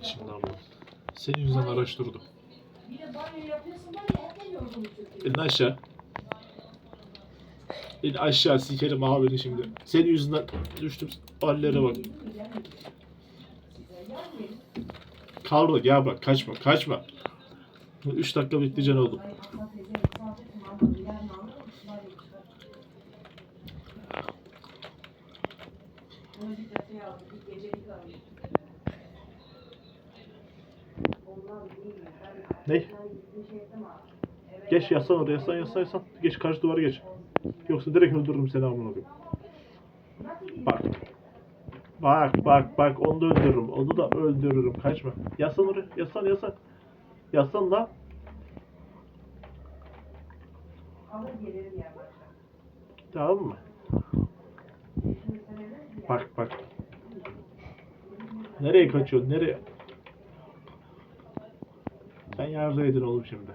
Şimdi abla. Senin yüzünden araştırdım. İn aşağı. İn aşağı sikerim abini şimdi. Senin yüzünden düştüm hallere bak. Kal burada gel bak kaçma kaçma. 3 dakika bekleyeceksin oğlum. Ne? Geç yaslan oraya yaslan. Geç karşı duvara geç. Yoksa direkt öldürürüm seni amına koyayım. Bak onu da öldürürüm. Onu da öldürürüm. Kaçma. Yaslan oraya. Yaslan. Yaslan lan. Tamam mı? Bak. Nereye kaçıyorsun? Nereye? Sen yardım edin oğlum şimdi.